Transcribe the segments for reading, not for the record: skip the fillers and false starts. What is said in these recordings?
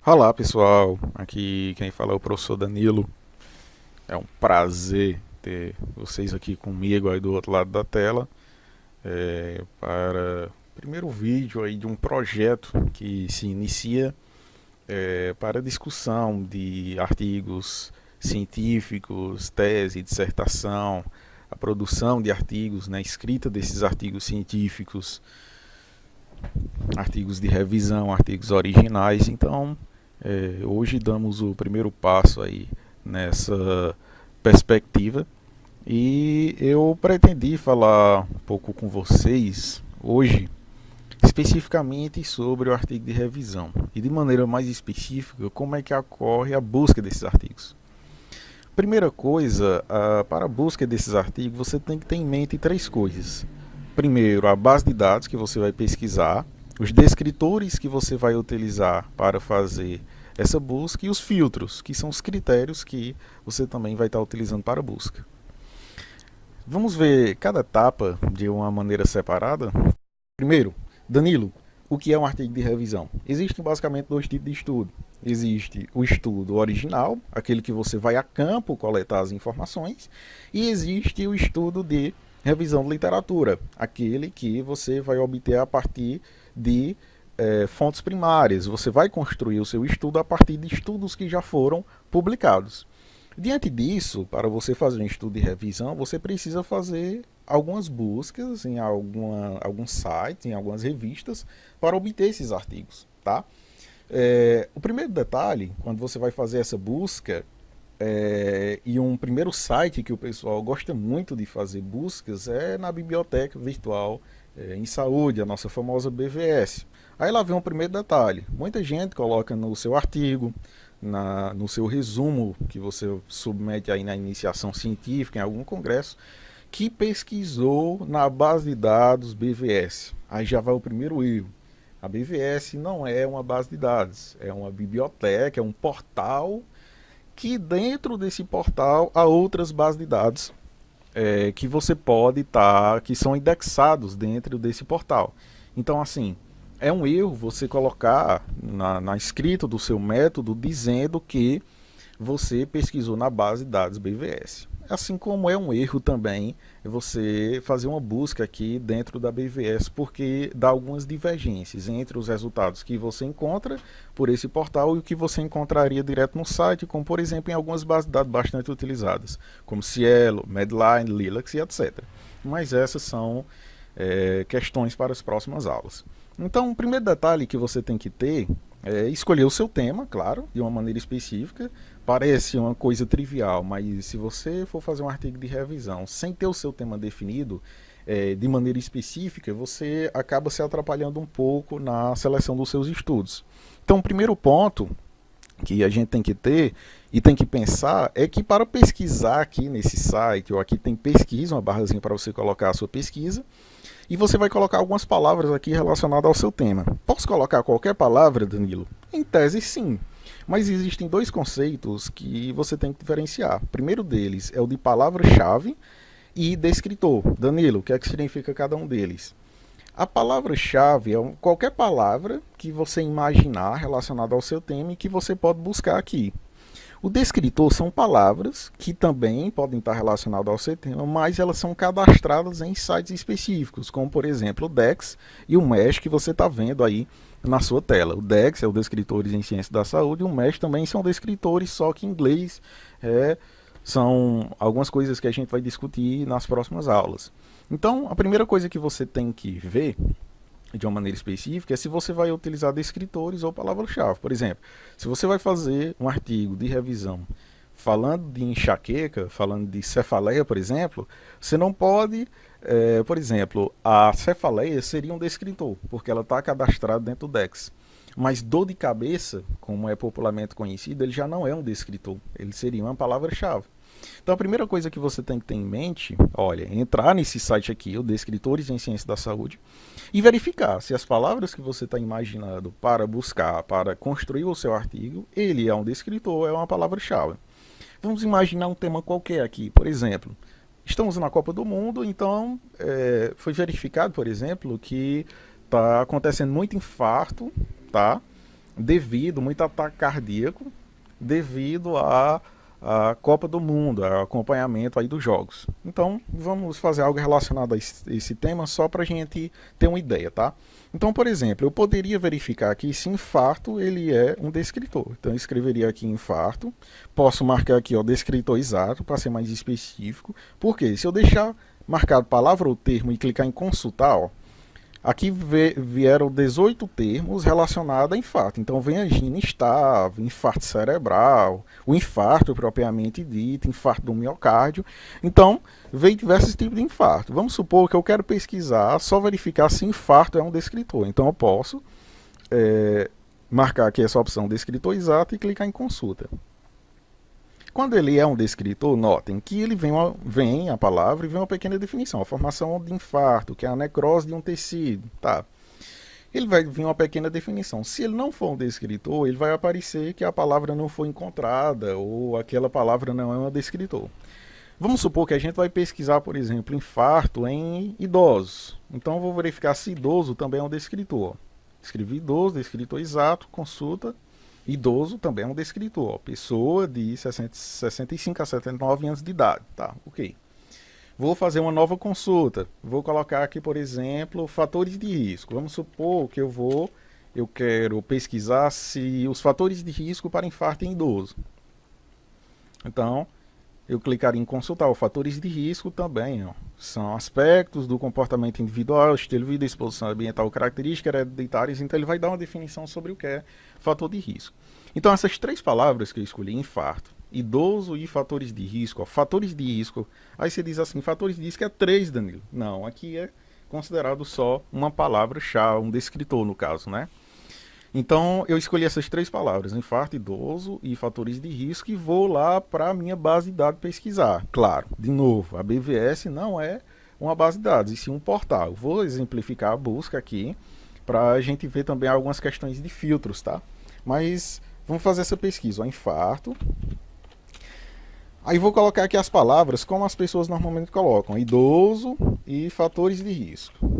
Olá pessoal, aqui quem fala é o professor Danilo. É um prazer ter vocês aqui comigo aí do outro lado da tela para o primeiro vídeo aí de um projeto que se inicia para discussão de artigos científicos, tese, dissertação, a produção de artigos, né, escrita desses artigos científicos, artigos de revisão, artigos originais. Então, hoje damos o primeiro passo aí nessa perspectiva e eu pretendi falar um pouco com vocês hoje especificamente sobre o artigo de revisão e de maneira mais específica como é que ocorre a busca desses artigos. Primeira coisa, para a busca desses artigos você tem que ter em mente três coisas. Primeiro, a base de dados que você vai pesquisar, os descritores que você vai utilizar para fazer essa busca e os filtros, que são os critérios que você também vai estar utilizando para a busca. Vamos ver cada etapa de uma maneira separada. Primeiro, Danilo, o que é um artigo de revisão? Existem basicamente dois tipos de estudo. Existe o estudo original, aquele que você vai a campo coletar as informações, e existe o estudo de revisão de literatura, aquele que você vai obter a partir de fontes primárias. Você vai construir o seu estudo a partir de estudos que já foram publicados. Diante disso, para você fazer um estudo de revisão, você precisa fazer algumas buscas em alguns sites, em algumas revistas, para obter esses artigos. Tá? O primeiro detalhe, quando você vai fazer essa busca, e um primeiro site que o pessoal gosta muito de fazer buscas é na biblioteca virtual em saúde, a nossa famosa BVS. Aí lá vem um primeiro detalhe. Muita gente coloca no seu artigo, no seu resumo que você submete aí na iniciação científica, em algum congresso, que pesquisou na base de dados BVS. Aí já vai o primeiro erro. A BVS não é uma base de dados, é uma biblioteca, é um portal que dentro desse portal há outras bases de dados que você pode estar, que são indexados dentro desse portal. Então, assim, é um erro você colocar na escrita do seu método dizendo que você pesquisou na base de dados BVS. Assim como é um erro também você fazer uma busca aqui dentro da BVS, porque dá algumas divergências entre os resultados que você encontra por esse portal e o que você encontraria direto no site, como por exemplo em algumas bases de dados bastante utilizadas, como Cielo, Medline, Lilac e etc. Mas essas são questões para as próximas aulas. Então, o primeiro detalhe que você tem que ter é escolher o seu tema, claro, de uma maneira específica. Parece uma coisa trivial, mas se você for fazer um artigo de revisão sem ter o seu tema definido de maneira específica, você acaba se atrapalhando um pouco na seleção dos seus estudos. Então, o primeiro ponto que a gente tem que ter e tem que pensar é que para pesquisar aqui nesse site, ou aqui tem pesquisa, uma barrazinha para você colocar a sua pesquisa, e você vai colocar algumas palavras aqui relacionadas ao seu tema. Posso colocar qualquer palavra, Danilo? Em tese, sim. Mas existem dois conceitos que você tem que diferenciar. O primeiro deles é o de palavra-chave e descritor. Danilo, o que é que significa cada um deles? A palavra-chave é qualquer palavra que você imaginar relacionada ao seu tema e que você pode buscar aqui. O descritor são palavras que também podem estar relacionadas ao seu tema, mas elas são cadastradas em sites específicos, como por exemplo o DEX e o MESH que você está vendo aí na sua tela. O DEX é o Descritores em Ciência da Saúde e o MESH também são descritores, só que em inglês são algumas coisas que a gente vai discutir nas próximas aulas. Então, a primeira coisa que você tem que ver de uma maneira específica é se você vai utilizar descritores ou palavra-chave. Por exemplo, se você vai fazer um artigo de revisão falando de enxaqueca, falando de cefaleia, por exemplo, você não pode, por exemplo, a cefaleia seria um descritor, porque ela está cadastrada dentro do DEX. Mas dor de cabeça, como é popularmente conhecido, ele já não é um descritor, ele seria uma palavra-chave. Então a primeira coisa que você tem que ter em mente, olha, entrar nesse site aqui, o Descritores em Ciência da Saúde, e verificar se as palavras que você está imaginando para buscar, para construir o seu artigo, ele é um descritor, é uma palavra-chave. Vamos imaginar um tema qualquer aqui, por exemplo, estamos na Copa do Mundo, então foi verificado, por exemplo, que está acontecendo muito infarto, tá? devido muito ataque cardíaco, devido à Copa do Mundo, ao acompanhamento aí dos jogos. Então, vamos fazer algo relacionado a esse tema só para a gente ter uma ideia, tá? Então, por exemplo, eu poderia verificar aqui se infarto ele é um descritor. Então, eu escreveria aqui infarto. Posso marcar aqui, ó, descritor exato, para ser mais específico. Por quê? Se eu deixar marcado palavra ou termo e clicar em consultar, ó, aqui vieram 18 termos relacionados a infarto. Então vem angina instável, infarto cerebral, o infarto propriamente dito, infarto do miocárdio. Então, vem diversos tipos de infarto. Vamos supor que eu quero pesquisar, só verificar se infarto é um descritor. Então eu posso marcar aqui essa opção descritor exato e clicar em consulta. Quando ele é um descritor, notem que ele vem a palavra e vem uma pequena definição. A formação de infarto, que é a necrose de um tecido. Tá. Ele vai vir uma pequena definição. Se ele não for um descritor, ele vai aparecer que a palavra não foi encontrada ou aquela palavra não é um descritor. Vamos supor que a gente vai pesquisar, por exemplo, infarto em idosos. Então eu vou verificar se idoso também é um descritor. Escrevi idoso, descritor exato, consulta. Idoso também é um descritor, ó, pessoa de 65 a 79 anos de idade, tá, ok. Vou fazer uma nova consulta, vou colocar aqui, por exemplo, fatores de risco. Vamos supor que eu quero pesquisar se os fatores de risco para infarto em idoso. Então, eu clicaria em consultar os fatores de risco também, ó. São aspectos do comportamento individual, estilo de vida, exposição ambiental, características hereditárias. Então ele vai dar uma definição sobre o que é fator de risco. Então essas três palavras que eu escolhi, infarto, idoso e fatores de risco, ó, fatores de risco, aí você diz assim, fatores de risco é 3, Danilo. Não, aqui é considerado só uma palavra-chave, um descritor no caso, né? Então eu escolhi essas três palavras, infarto, idoso e fatores de risco, e vou lá para a minha base de dados pesquisar. Claro, de novo, a BVS não é uma base de dados, e sim um portal. Eu vou exemplificar a busca aqui para a gente ver também algumas questões de filtros, tá? Mas vamos fazer essa pesquisa, ó, infarto. Aí vou colocar aqui as palavras como as pessoas normalmente colocam, idoso e fatores de risco.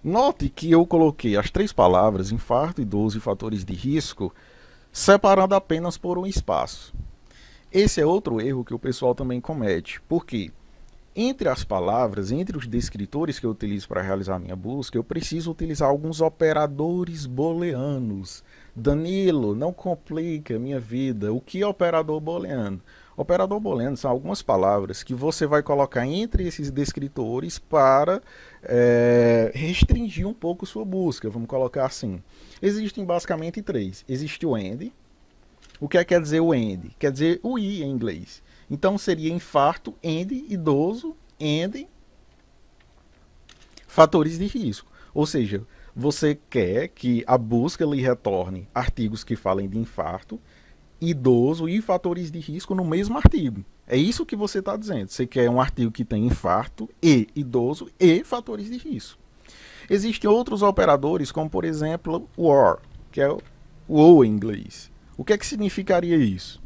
Note que eu coloquei as três palavras, infarto, idoso e fatores de risco, separando apenas por um espaço. Esse é outro erro que o pessoal também comete. Por quê? Entre as palavras, entre os descritores que eu utilizo para realizar a minha busca, eu preciso utilizar alguns operadores booleanos. Danilo, não complica a minha vida. O que é operador booleano? Operador booleano são algumas palavras que você vai colocar entre esses descritores para restringir um pouco sua busca. Vamos colocar assim. Existem basicamente três. Existe o AND. O que quer dizer o AND? Quer dizer o I em inglês. Então seria infarto, AND, idoso, AND, fatores de risco. Ou seja, você quer que a busca lhe retorne artigos que falem de infarto, idoso e fatores de risco no mesmo artigo. É isso que você está dizendo. Você quer um artigo que tem infarto e idoso e fatores de risco. Existem outros operadores, como por exemplo o OR, que é o OR em inglês. O que significaria isso?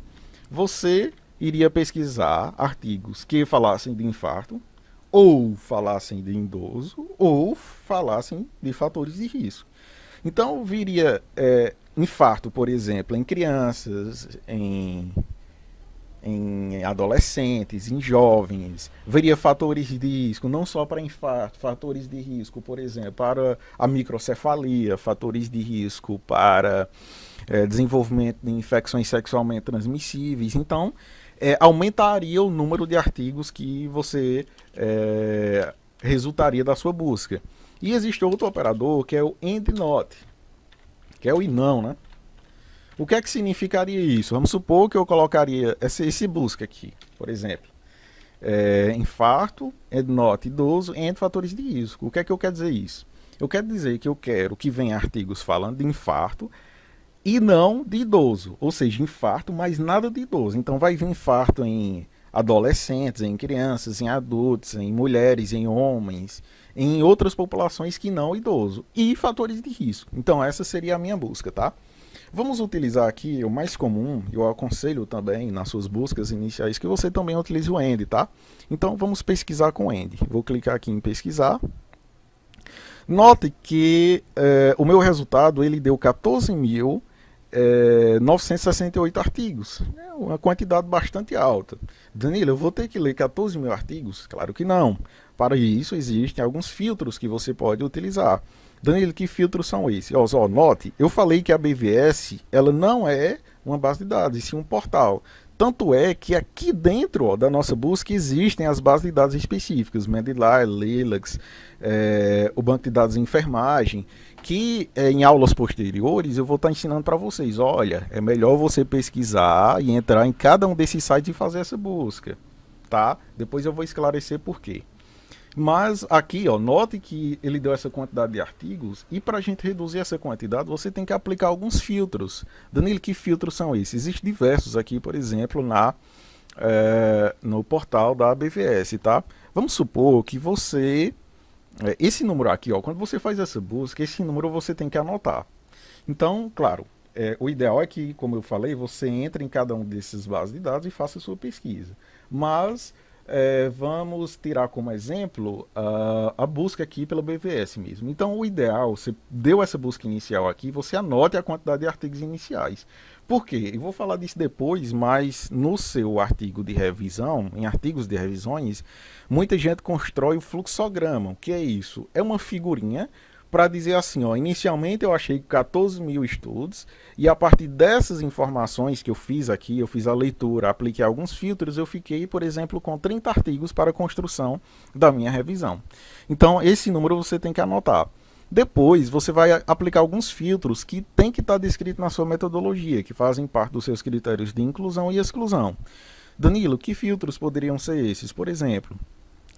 Você iria pesquisar artigos que falassem de infarto, ou falassem de idoso, ou falassem de fatores de risco. Então viria infarto, por exemplo, em crianças, em adolescentes, em jovens. Veria fatores de risco, não só para infarto, fatores de risco, por exemplo, para a microcefalia, fatores de risco para desenvolvimento de infecções sexualmente transmissíveis. Então, aumentaria o número de artigos que você resultaria da sua busca. E existe outro operador que é o AND NOT, que é o e não, né? O que significaria isso? Vamos supor que eu colocaria esse busca aqui, por exemplo. Infarto, AND NOT, idoso, AND fatores de risco. O que eu quero dizer isso? Eu quero dizer que eu quero que venha artigos falando de infarto e não de idoso, ou seja, infarto, mas nada de idoso. Então vai vir infarto em adolescentes, em crianças, em adultos, em mulheres, em homens, em outras populações que não idoso, e fatores de risco. Então essa seria a minha busca, tá? Vamos utilizar aqui o mais comum, eu aconselho também nas suas buscas iniciais que você também utilize o AND, tá? Então vamos pesquisar com AND. Vou clicar aqui em pesquisar. Note que o meu resultado ele deu 14.968 artigos. É uma quantidade bastante alta. Danilo, eu vou ter que ler 14 mil artigos? Claro que não. Para isso existem alguns filtros que você pode utilizar. Danilo, que filtros são esses? Ó, note, eu falei que a BVS ela não é uma base de dados, e sim um portal. Tanto é que aqui dentro da nossa busca existem as bases de dados específicas, Mendeley, Lilacs, o banco de dados de enfermagem, que em aulas posteriores eu vou estar ensinando para vocês. Olha, é melhor você pesquisar e entrar em cada um desses sites e fazer essa busca, tá? Depois eu vou esclarecer por quê. Mas aqui, ó, note que ele deu essa quantidade de artigos e para a gente reduzir essa quantidade, você tem que aplicar alguns filtros. Danilo, que filtros são esses? Existem diversos aqui, por exemplo, no portal da BVS, tá? Vamos supor que esse número aqui, ó, quando você faz essa busca, esse número você tem que anotar. Então, claro, o ideal é que, como eu falei, você entre em cada um desses bases de dados e faça a sua pesquisa. Mas vamos tirar como exemplo a busca aqui pela BVS mesmo. Então, o ideal, você deu essa busca inicial aqui, você anote a quantidade de artigos iniciais. Por quê? Eu vou falar disso depois, mas no seu artigo de revisão, em artigos de revisões, muita gente constrói o fluxograma. O que é isso? É uma figurinha para dizer assim, ó, inicialmente eu achei 14 mil estudos e a partir dessas informações que eu fiz aqui, eu fiz a leitura, apliquei alguns filtros, eu fiquei, por exemplo, com 30 artigos para a construção da minha revisão. Então, esse número você tem que anotar. Depois, você vai aplicar alguns filtros que tem que estar descrito na sua metodologia, que fazem parte dos seus critérios de inclusão e exclusão. Danilo, que filtros poderiam ser esses? Por exemplo,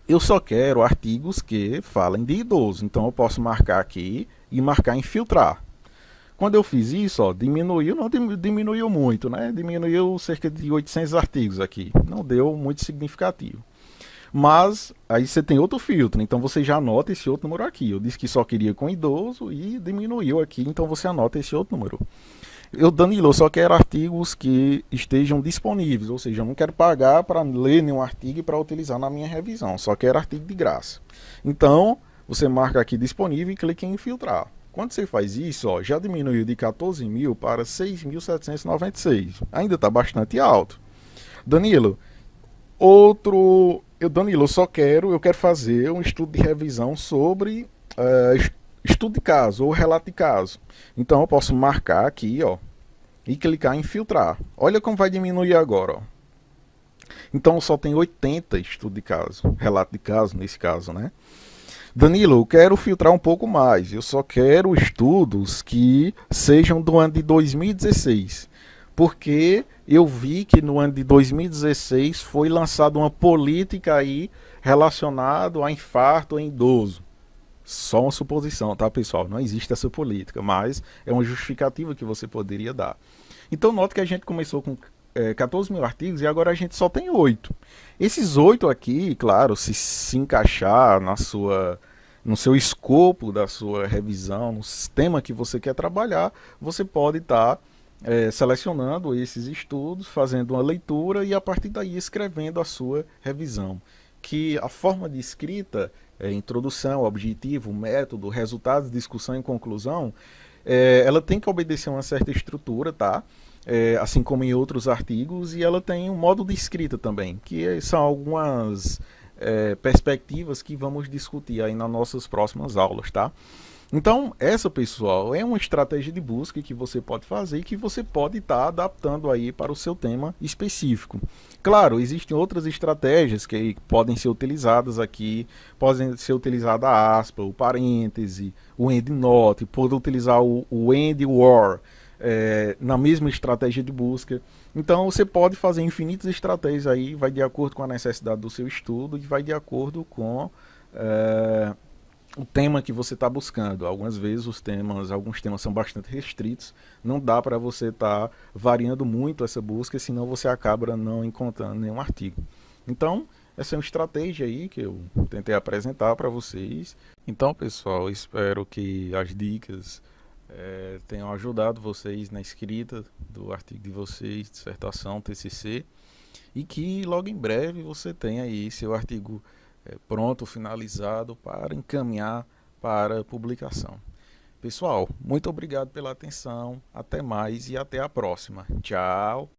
eu só quero artigos que falem de idoso. Então eu posso marcar aqui e marcar em filtrar. Quando eu fiz isso, ó, diminuiu, não diminuiu muito, né? Diminuiu cerca de 800 artigos aqui. Não deu muito significativo. Mas aí você tem outro filtro, então você já anota esse outro número aqui. Eu disse que só queria com idoso e diminuiu aqui, então você anota esse outro número. Danilo, eu só quero artigos que estejam disponíveis, ou seja, eu não quero pagar para ler nenhum artigo e para utilizar na minha revisão, só quero artigo de graça. Então, você marca aqui disponível e clica em filtrar. Quando você faz isso, ó, já diminuiu de 14 mil para 6.796. Ainda está bastante alto. Danilo, Danilo, eu quero fazer um estudo de revisão sobre estudo de caso ou relato de caso. Então eu posso marcar aqui, ó, e clicar em filtrar. Olha como vai diminuir agora, ó. Então só tem 80 estudo de caso, relato de caso nesse caso, né? Danilo, eu quero filtrar um pouco mais. Eu só quero estudos que sejam do ano de 2016. Porque eu vi que no ano de 2016 foi lançada uma política aí relacionada a infarto em idoso. Só uma suposição, tá, pessoal? Não existe essa política, mas é uma justificativa que você poderia dar. Então, note que a gente começou com 14 mil artigos e agora a gente só tem 8. Esses 8 aqui, claro, se encaixar no seu escopo da sua revisão, no sistema que você quer trabalhar, você pode estar selecionando esses estudos, fazendo uma leitura e a partir daí escrevendo a sua revisão. Que a forma de escrita, introdução, objetivo, método, resultados, discussão e conclusão, ela tem que obedecer uma certa estrutura, tá? Assim como em outros artigos, e ela tem um modo de escrita também, que são algumas perspectivas que vamos discutir aí nas nossas próximas aulas, tá? Então, essa, pessoal, é uma estratégia de busca que você pode fazer e que você pode estar adaptando aí para o seu tema específico. Claro, existem outras estratégias que podem ser utilizadas aqui, podem ser utilizada a aspa, o parêntese, o endnote, pode utilizar o end war na mesma estratégia de busca. Então, você pode fazer infinitas estratégias aí, vai de acordo com a necessidade do seu estudo e vai de acordo com o tema que você está buscando. Algumas vezes alguns temas são bastante restritos, não dá para você estar variando muito essa busca, senão você acaba não encontrando nenhum artigo. Então, essa é uma estratégia aí que eu tentei apresentar para vocês. Então, pessoal, espero que as dicas tenham ajudado vocês na escrita do artigo de vocês, dissertação, TCC, e que logo em breve você tenha aí seu artigo pronto, finalizado, para encaminhar para publicação. Pessoal, muito obrigado pela atenção, até mais e até a próxima. Tchau!